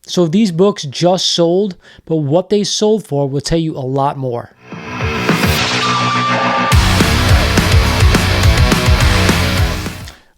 So these books just sold, but what they sold for will tell you a lot more.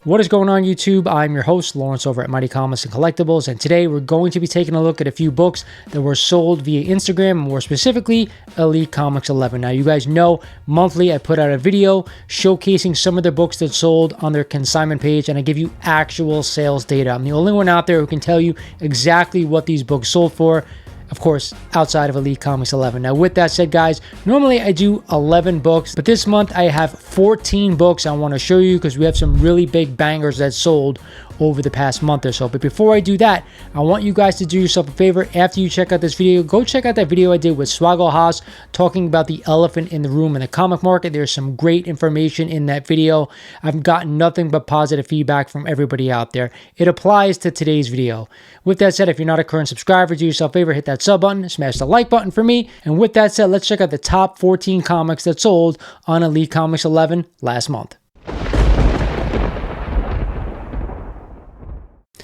What is going on, YouTube? I'm your host, Lawrence, over at Mighty Comics and Collectibles, and today we're going to be taking a look at a few books that were sold via Instagram, more specifically Elite Comics 11. Now, you guys know monthly I put out a video showcasing some of the books that sold on their consignment page, and I give you actual sales data. I'm the only one out there who can tell you exactly what these books sold for. Of course, outside of Elite Comics 11. Now, with that said, guys, normally I do 11 books, but this month I have 14 books I want to show you because we have some really big bangers that sold over the past month or so. But before I do that, I want you guys to do yourself a favor. After you check out this video, go check out that video I did with Swaggle Haas talking about the elephant in the room in the comic market. There's some great information in that video. I've gotten nothing but positive feedback from everybody out there. It applies to today's video. With that said, if you're not a current subscriber, do yourself a favor, hit that sub button, smash the like button for me. And with that said, let's check out the top 14 comics that sold on Elite Comics 11 last month.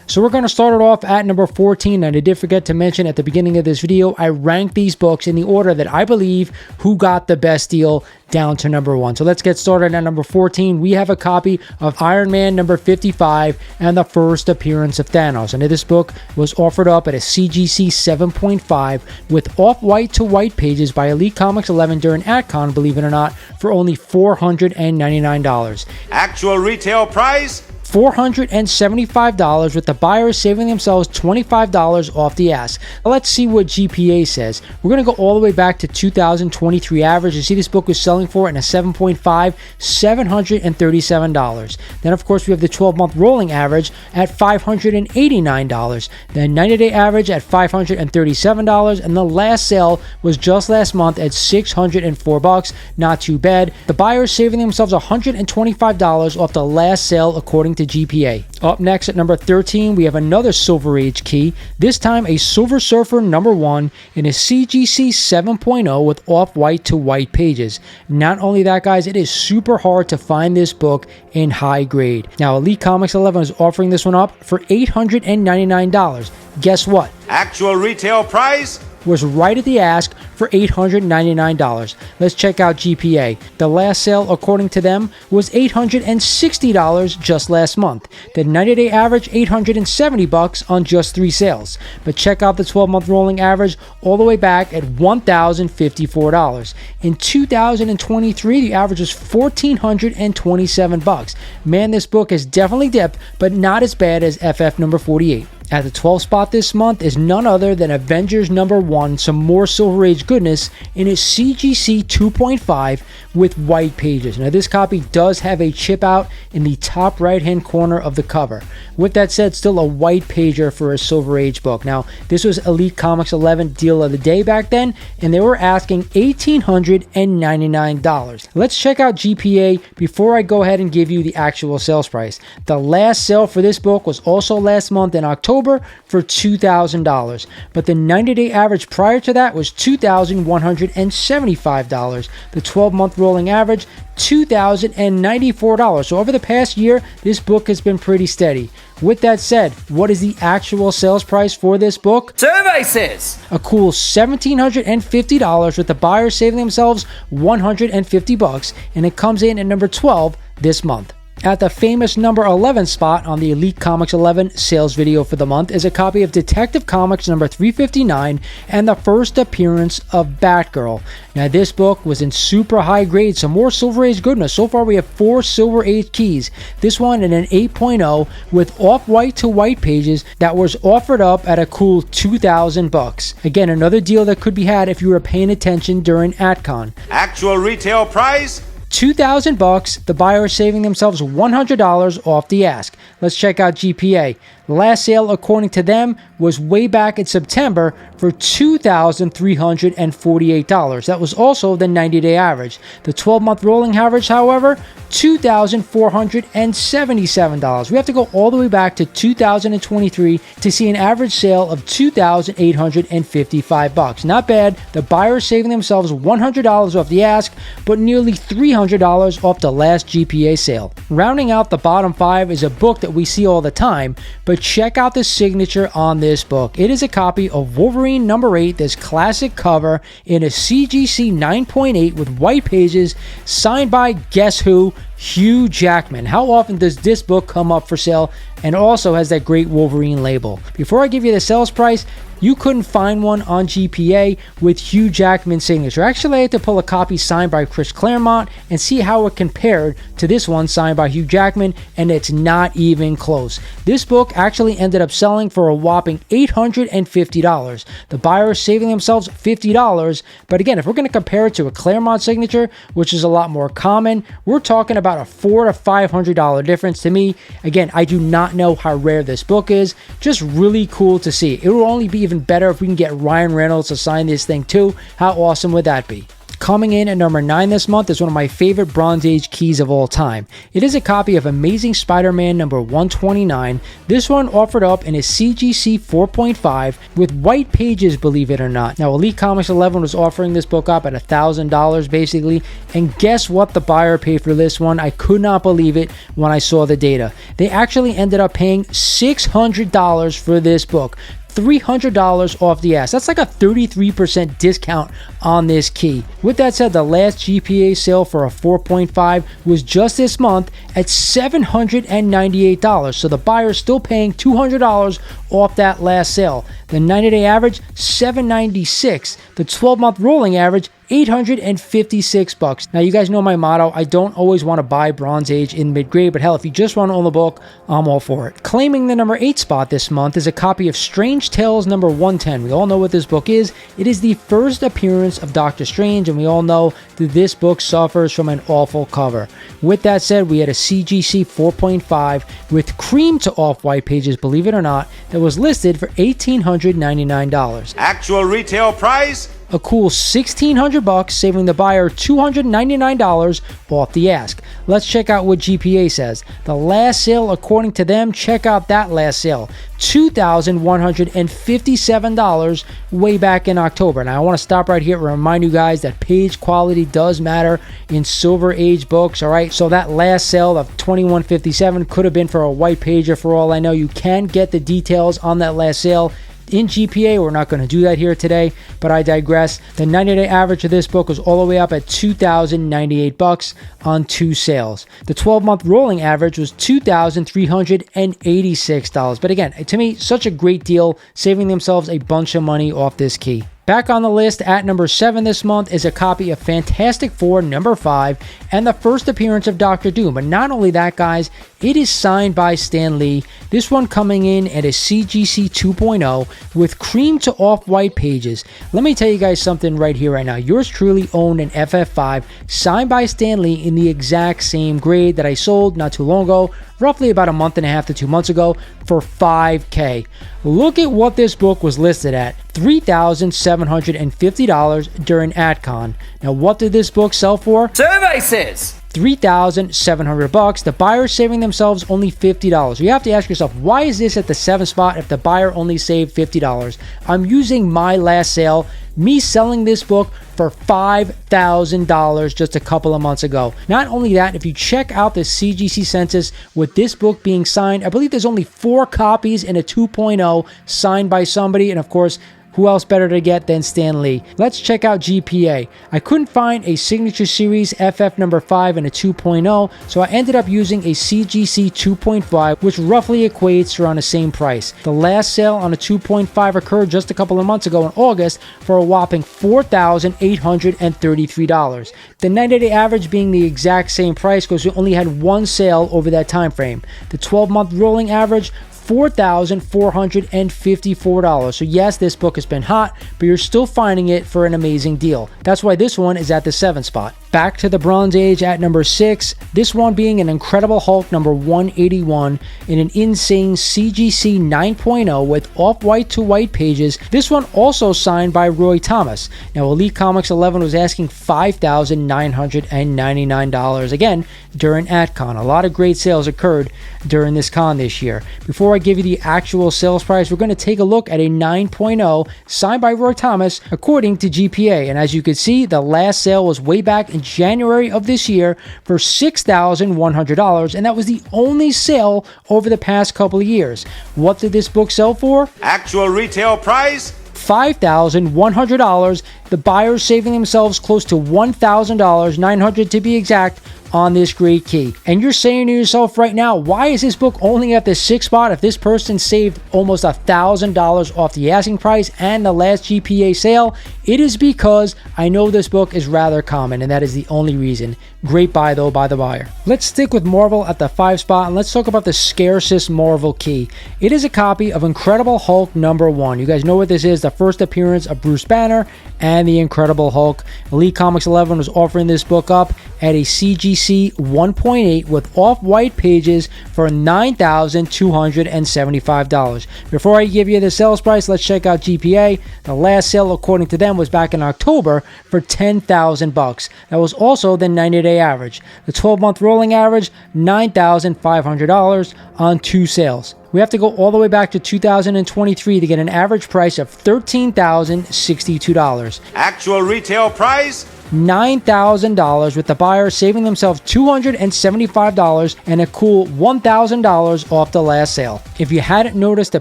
So we're going to start it off at number 14, and I did forget to mention at the beginning of this video, I ranked these books in the order that I believe who got the best deal down to number 1. So let's get started at number 14. We have a copy of Iron Man number 55 and the first appearance of Thanos. And this book was offered up at a CGC 7.5 with off-white to white pages by Elite Comics 11 during AtCon, believe it or not, for only $499. Actual retail price? $475, with the buyers saving themselves $25 off the ask. Now let's see what GPA says. We're going to go all the way back to 2023 average. You see this book was selling for in a 7.5, $737. Then, of course, we have the 12-month rolling average at $589. Then 90-day average at $537. And the last sale was just last month at $604. Not too bad. The buyers saving themselves $125 off the last sale, according to GPA. Up next at number 13, we have another Silver Age key, this time a Silver Surfer number 1 in a CGC 7.0 with off-white to white pages. Not only that, guys, it is super hard to find this book in high grade. Now, Elite Comics 11 is offering this one up for $899. Guess what? Actual retail price? Was right at the ask for $899. Let's check out GPA. The last sale, according to them, was $860 just last month. The 90-day average, $870 on just 3 sales. But check out the 12-month rolling average all the way back at $1,054. In 2023, the average was $1,427. Man, this book has definitely dipped, but not as bad as FF number 48. At the 12th spot this month is none other than Avengers number 1, some more Silver Age goodness in its CGC 2.5 with white pages. Now, this copy does have a chip out in the top right-hand corner of the cover. With that said, still a white pager for a Silver Age book. Now, this was Elite Comics 11 deal of the day back then, and they were asking $1,899. Let's check out GPA before I go ahead and give you the actual sales price. The last sale for this book was also last month in October for $2,000, but the 90-day average prior to that was $2,175. The 12-month rolling average, $2,094. So over the past year, this book has been pretty steady. With that said, what is the actual sales price for this book? Survey says a cool $1,750, with the buyers saving themselves $150, and it comes in at number 12 this month. At the famous number 11 spot on the Elite Comics 11 sales video for the month is a copy of Detective Comics number 359 and the first appearance of Batgirl. Now, this book was in super high grade, some more Silver Age goodness. So far, we have 4 Silver Age keys. This one in an 8.0 with off-white to white pages that was offered up at a cool $2,000. Again, another deal that could be had if you were paying attention during AtCon. Actual retail price? $2,000, the buyer is saving themselves $100 off the ask. Let's check out GPA. The last sale, according to them, was way back in September for $2,348. That was also the 90-day average. The 12-month rolling average, however, $2,477. We have to go all the way back to 2023 to see an average sale of $2,855. Not bad. The buyers saving themselves $100 off the ask, but nearly $300 $300 off the last GPA sale. Rounding out the bottom 5 is a book that we see all the time, but check out the signature on this book. It is a copy of Wolverine number 8, this classic cover in a CGC 9.8 with white pages, signed by guess who? Hugh Jackman. How often does this book come up for sale and also has that great Wolverine label? Before I give you the sales price, you couldn't find one on GPA with Hugh Jackman's signature. Actually, I had to pull a copy signed by Chris Claremont and see how it compared to this one signed by Hugh Jackman, and it's not even close. This book actually ended up selling for a whopping $850. The buyers saving themselves $50, but again, if we're going to compare it to a Claremont signature, which is a lot more common, we're talking about a $400 to $500 difference. To me, again, I do not know how rare this book is. Just really cool to see. It will only be even better if we can get Ryan Reynolds to sign this thing too. How awesome would that be? Coming in at number 9 this month is one of my favorite Bronze Age keys of all time. It is a copy of Amazing Spider-Man number 129. This one offered up in a CGC 4.5 with white pages, believe it or not. Now, Elite Comics 11 was offering this book up at $1,000 basically, and guess what the buyer paid for this one? I could not believe it when I saw the data. They actually ended up paying $600 for this book. $300 off the ass. That's like a 33% discount on this key. With that said, the last GPA sale for a 4.5 was just this month at $798. So the buyer is still paying $200 off that last sale. The 90-day average, $796. The 12-month rolling average, $856. Now, you guys know my motto. I don't always want to buy Bronze Age in mid-grade, but hell, if you just want to own the book, I'm all for it. Claiming the number 8 spot this month is a copy of Strange Tales number 110. We all know what this book is. It is the first appearance of Doctor Strange, and we all know that this book suffers from an awful cover. With that said, we had a CGC 4.5 with cream to off-white pages, believe it or not, that was listed for $1,899. Actual retail price? A cool $1,600, saving the buyer $299 off the ask. Let's check out what GPA says. The last sale, according to them, check out that last sale, $2,157 way back in October. Now, I want to stop right here and remind you guys that page quality does matter in Silver Age books, all right? So that last sale of $2,157 could have been for a white pager for all I know. You can get the details on that last sale in GPA. We're not going to do that here today, but I digress. The 90-day average of this book was all the way up at $2,098 on 2 sales. The 12-month rolling average was $2,386. But again, to me, such a great deal, saving themselves a bunch of money off this key. Back on the list at number 7 this month is a copy of Fantastic Four number 5 and the first appearance of Doctor Doom. But not only that, guys, it is signed by Stan Lee. This one coming in at a CGC 2.0 with cream to off-white pages. Let me tell you guys something right here, right now. Yours truly owned an FF5 signed by Stan Lee in the exact same grade that I sold not too long ago, roughly about a month and a half to 2 months ago, for $5,000. Look at what this book was listed at, $3,750 during AdCon. Now, what did this book sell for? Survey says $3,700. The buyer saving themselves only $50. You have to ask yourself, why is this at the 7th spot if the buyer only saved $50? I'm using my last sale, me selling this book for $5,000 just a couple of months ago. Not only that, if you check out the CGC census with this book being signed, I believe there's only 4 copies in a 2.0 signed by somebody, and of course, who else better to get than Stan Lee? Let's check out GPA. I couldn't find a Signature Series FF number 5 and a 2.0, so I ended up using a CGC 2.5, which roughly equates to around the same price. The last sale on a 2.5 occurred just a couple of months ago in August for a whopping $4,833. The 90-day average being the exact same price because we only had 1 sale over that time frame. The 12-month rolling average, $4,454. So yes, this book has been hot, but you're still finding it for an amazing deal. That's why this one is at the 7th spot. Back to the Bronze Age at number 6, this one being an Incredible Hulk number 181 in an insane CGC 9.0 with off-white to white pages. This one also signed by Roy Thomas. Now, Elite Comics 11 was asking $5,999 again during AdCon. A lot of great sales occurred during this con this year. Before I give you the actual sales price, we're going to take a look at a 9.0 signed by Roy Thomas according to GPA. And as you can see, the last sale was way back in January of this year for $6,100, and that was the only sale over the past couple of years. What did this book sell for? Actual retail price? $5,100. The buyers saving themselves close to $1,000, $900 to be exact, on this great key. And you're saying to yourself right now, why is this book only at the 6th spot if this person saved almost $1,000 off the asking price and the last GPA sale? It is because I know this book is rather common, and that is the only reason. Great buy though by the buyer. Let's stick with Marvel at the 5th spot, and let's talk about the scarcest Marvel key. It is a copy of Incredible Hulk #1. You guys know what this is, the first appearance of Bruce Banner and the Incredible Hulk. Elite Comics 11 was offering this book up at a CGC 1.8 with off-white pages for $9,275. Before I give you the sales price, let's check out GPA. The last sale, according to them, was back in October for $10,000. That was also the 90-day average. The 12-month rolling average, $9,500 on 2 sales. We have to go all the way back to 2023 to get an average price of $13,062. Actual retail price? $9,000, with the buyer saving themselves $275 and a cool $1,000 off the last sale. If you hadn't noticed the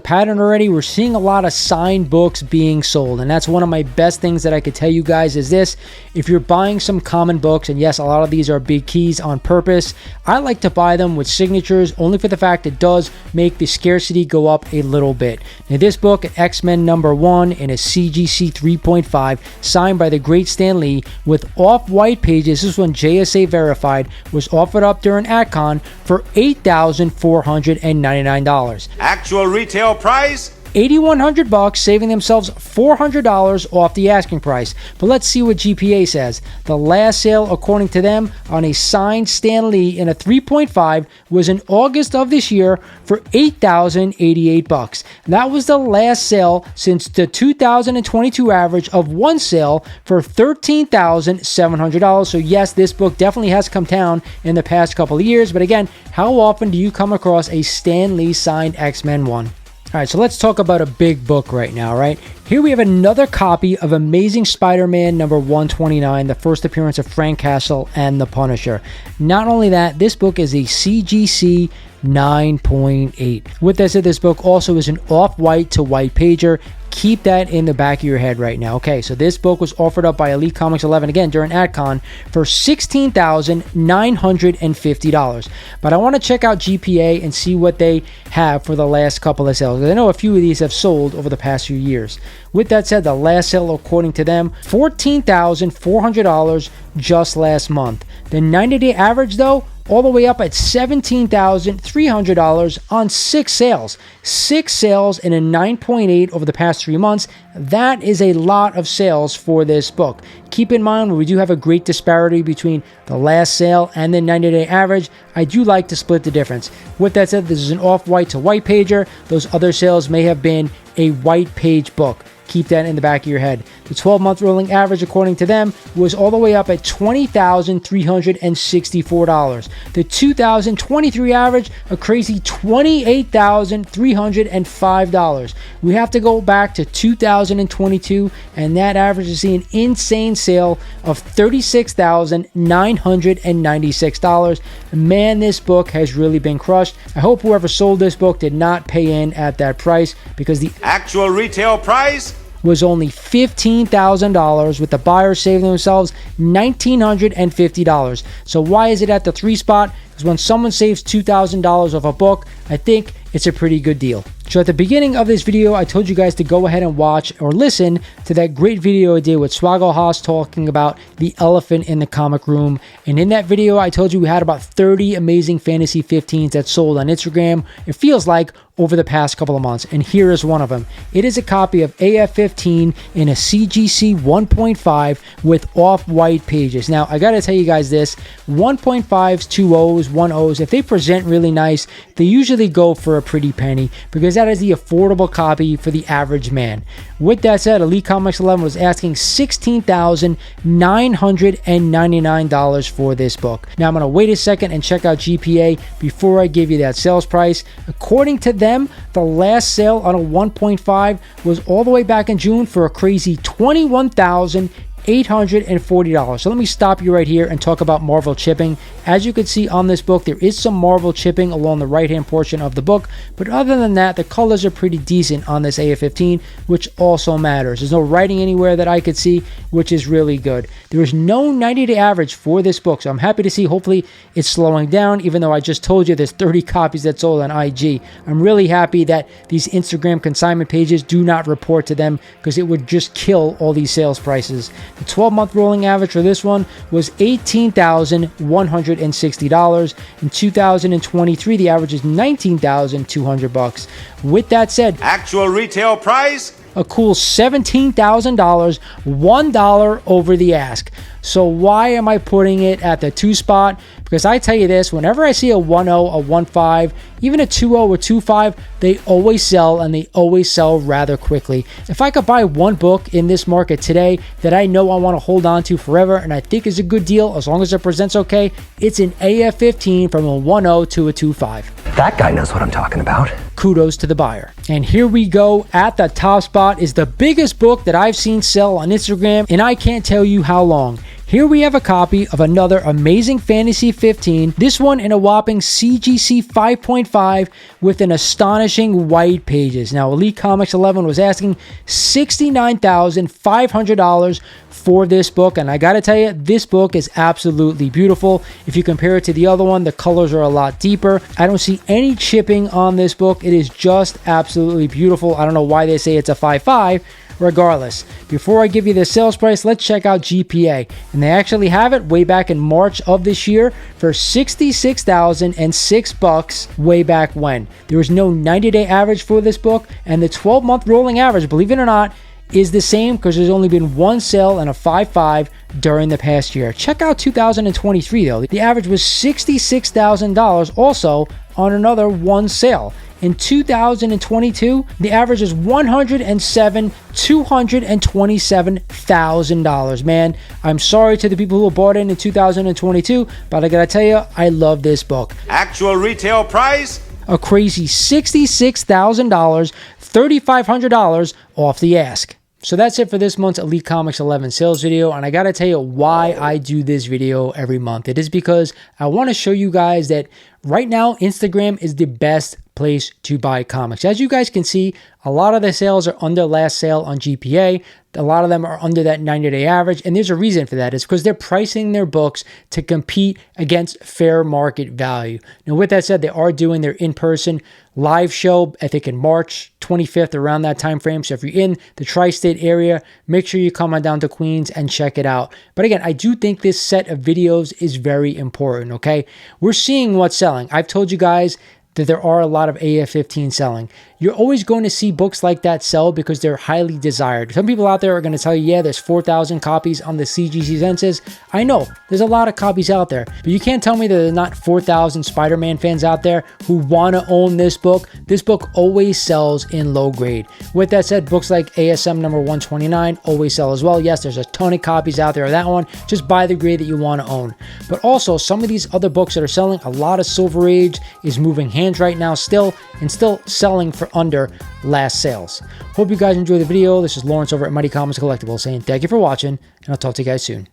pattern already, we're seeing a lot of signed books being sold, and that's one of my best things that I could tell you guys is this: if you're buying some common books, and yes, a lot of these are big keys on purpose, I like to buy them with signatures only for the fact it does make the scarcity go up a little bit. Now this book, X-Men #1 in a CGC 3.5, signed by the great Stan Lee with off-white pages. This one JSA verified, was offered up during AtCon for $8,499. Actual retail price? $8,100, saving themselves $400 off the asking price. But let's see what GPA says. The last sale, according to them, on a signed Stan Lee in a 3.5 was in August of this year for $8,088. That was the last sale since the 2022 average of one sale for $13,700. So yes, this book definitely has come down in the past couple of years. But again, how often do you come across a Stan Lee signed X-Men 1? All right, so let's talk about a big book right now, right? Here we have another copy of Amazing Spider-Man #129, the first appearance of Frank Castle and the Punisher. Not only that, this book is a CGC 9.8. With that said, this book also is an off-white to white pager. Keep that in the back of your head right now. Okay, so this book was offered up by Elite Comics 11 again during AtCon for $16,950. But I want to check out GPA and see what they have for the last couple of sales. I know a few of these have sold over the past few years. With that said, the last sale, according to them, $14,400 just last month. The 90-day average, though, all the way up at $17,300 on 6 sales. 6 sales in a 9.8 over the past 3 months. That is a lot of sales for this book. Keep in mind, we do have a great disparity between the last sale and the 90-day average. I do like to split the difference. With that said, this is an off-white to white pager. Those other sales may have been a white page book. Keep that in the back of your head. The 12-month rolling average, according to them, was all the way up at $20,364. The 2023 average, a crazy $28,305. We have to go back to 2022, and that average is seeing an insane sale of $36,996. Man, this book has really been crushed. I hope whoever sold this book did not pay in at that price, because the actual retail price was only $15,000, with the buyers saving themselves $1,950. So why is it at the 3 spot? Because when someone saves $2,000 off a book, I think it's a pretty good deal. So at the beginning of this video, I told you guys to go ahead and watch or listen to that great video I did with Swaggle Haas talking about the elephant in the comic room. And in that video, I told you we had about 30 amazing Fantasy 15s that sold on Instagram, it feels like, over the past couple of months. And here is one of them. It is a copy of AF15 in a CGC 1.5 with off-white pages. Now, I gotta tell you guys this, 1.5s, 2.0s, 1.0s, if they present really nice, they usually go for a pretty penny, because that is the affordable copy for the average man. With that said, Elite Comics 11 was asking $16,999 for this book. Now I'm going to wait a second and check out GPA before I give you that sales price. According to them, the last sale on a 1.5 was all the way back in June for a crazy $21,800. $840. So let me stop you right here and talk about Marvel chipping. As you can see on this book, there is some Marvel chipping along the right-hand portion of the book, but other than that, the colors are pretty decent on this AF-15, which also matters. There's no writing anywhere that I could see, which is really good. There is no 90-day average for this book, so I'm happy to see. Hopefully it's slowing down, even though I just told you there's 30 copies that sold on IG. I'm really happy that these Instagram consignment pages do not report to them, because it would just kill all these sales prices. The 12-month rolling average for this one was $18,160. In 2023, the average is $19,200. With that said, Actual retail price? a cool $17,000, $1 over the ask. So why am I putting it at the 2 spot? Because I tell you this, whenever I see a 1.0, a 1.5, even a 2.0 or 2.5, they always sell, and they always sell rather quickly. If I could buy one book in this market today that I know I want to hold on to forever and I think is a good deal as long as it presents okay, it's an AF-15 from a 1.0 to a 2.5. That guy knows what I'm talking about. Kudos to the buyer. And here we go. At the top spot is the biggest book that I've seen sell on Instagram, and I can't tell you how long. Here we have a copy of another amazing Fantasy 15, this one in a whopping CGC 5.5 with an astonishing white pages. Now, Elite Comics 11 was asking $69,500 for this book, and I gotta tell you, this book is absolutely beautiful. If you compare it to the other one, the colors are a lot deeper. I don't see any chipping on this book. It is just absolutely beautiful. I don't know why they say it's a 5.5. Regardless, before I give you the sales price, let's check out GPA. And they actually have it way back in March of this year for $66,006 way back when. There was no 90-day average for this book, and the 12-month rolling average, believe it or not, is the same because there's only been one sale and a 5.5 during the past year. Check out 2023 though. The average was $66,000 also on another one sale. In 2022, the average is $227,000. Man, I'm sorry to the people who bought in 2022, but I gotta tell you, I love this book. Actual retail price? A crazy $66,000, $3,500 off the ask. So that's it for this month's Elite Comics 11 sales video, and I gotta tell you why I do this video every month. It is because I want to show you guys that right now Instagram is the best place to buy comics. As you guys can see, a lot of the sales are under last sale on GPA. A lot of them are under that 90-day average, and there's a reason for that. It's because they're pricing their books to compete against fair market value. Now, with that said, they are doing their in-person live show, I think in March 25th, around that time frame. So if you're in the tri-state area, make sure you come on down to Queens and check it out. But again, I do think this set of videos is very important, okay? We're seeing what's selling. I've told you guys that there are a lot of AF-15 selling. You're always going to see books like that sell because they're highly desired. Some people out there are going to tell you, yeah, there's 4,000 copies on the CGC census. I know, there's a lot of copies out there, but you can't tell me that there's not 4,000 Spider-Man fans out there who want to own this book. This book always sells in low grade. With that said, books like ASM number 129 always sell as well. Yes, there's a ton of copies out there of that one. Just buy the grade that you want to own. But also, some of these other books that are selling, a lot of Silver Age is moving hands right now still, and still selling for under last sales. Hope you guys enjoyed the video. This is Lawrence over at Mighty Comics Collectibles saying thank you for watching, and I'll talk to you guys soon.